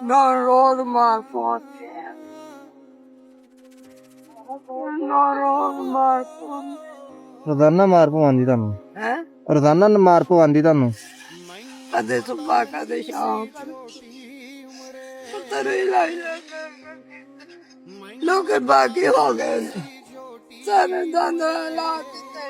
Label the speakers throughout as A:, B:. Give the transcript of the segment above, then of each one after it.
A: ਨਾ ਰੋਜ਼ ਮਾਰ ਪਹੁੰਚੇ ਨਾ ਰੋਜ਼ ਮਾਰ ਪਹੁੰਚੇ
B: ਰੋਜ਼ਾਨਾ ਮਾਰ ਪਵਾਉਂਦੀ ਤੁਹਾਨੂੰ?
A: ਹੈ
B: ਰੋਜ਼ਾਨਾ ਮਾਰ ਪਵਾਉਂਦੀ ਤੁਹਾਨੂੰ?
A: ਕਦੇ ਸੁਬਾ ਕਦੇ ਸ਼ਾਮ ਤਰੇ ਲਾਈ ਲੋਕ ਬਾਕੀ ਹੋ ਗਏ ਨੇ। ਸਾਰੇ ਦੰਦ ਲਾ ਦਿੱਤੇ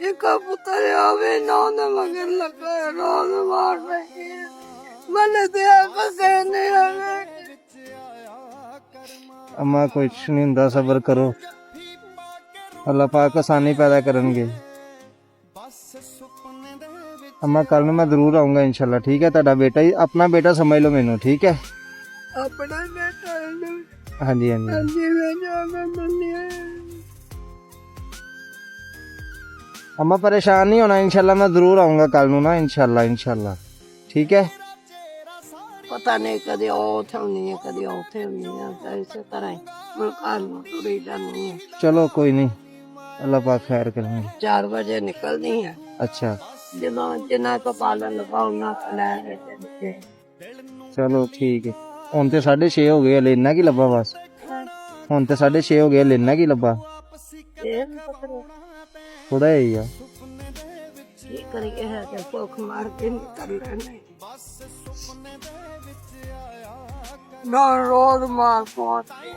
A: ਇੱਕ ਪੁੱਤਰ ਆਵੇ ਨਾ ਨਾ ਮਗਰ ਲੱਗਾ ਰੋਜ਼ ਮਾਰ ਰਹੀ ਮਨ ਤੇ ਕਹਿੰਦੇ ਆਵੇ
B: अम्मा कुछ नहीं हुंदा, सबर करो, अल्लाह पाक आसानी पैदा करनगे। अम्मा कल मैं जरूर आऊंगा इंशाल्लाह, ठीक है? तुहाडा बेटा ही अपना बेटा समझ लो मैनू, ठीक है?
A: अपना बेटा
B: हाँ जी हाँ जी।
A: जी मैं जाना मन्निया
B: अम्मा परेशान नहीं होना, इंशाल्लाह मैं जरूर आऊंगा कल नू ना, इंशाल्लाह इंशाल्लाह, ठीक है?
A: पता नहीं कभी उठे नहीं है कभी उठे नहीं है इसी तरह ही मुल्कान टुरी जानी है।
B: चलो कोई नहीं, अल्लाह पाक खैर करेंगे।
A: 4 बजे निकलनी है।
B: अच्छा
A: जिन्ना को पालन लगाऊंगा खिलाए
B: चलो ठीक है। हुण ते 6:30 हो गए, लेना की लब्बा बस? हुण ते 6:30 हो गए, लेना की लब्बा? थोड़ा ही है
A: करके है कि भूख मार के निकल रहे ना रोज मार पहुंचते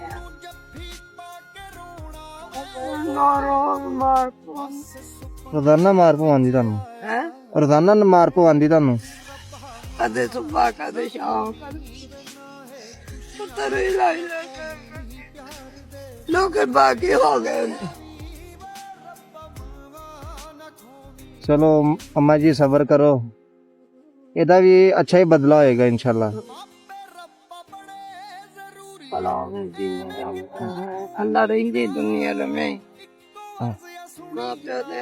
A: ना रोज मार पहुंचते
B: रोजाना मार पवांदी ਤੁਹਾਨੂੰ?
A: हैं
B: रोजाना मार पवांदी ਤੁਹਾਨੂੰ?
A: कदे सुबह कदे शाम तरे लाई लोग बाकी हो गए ने।
B: चलो अम्मा जी सबर करो, ਇਹਦਾ ਵੀ अच्छा ही बदला होएगा इंशाल्लाह।
A: अल्लाह रही दुनिया में
B: हाँ।
A: माँ प्यो दे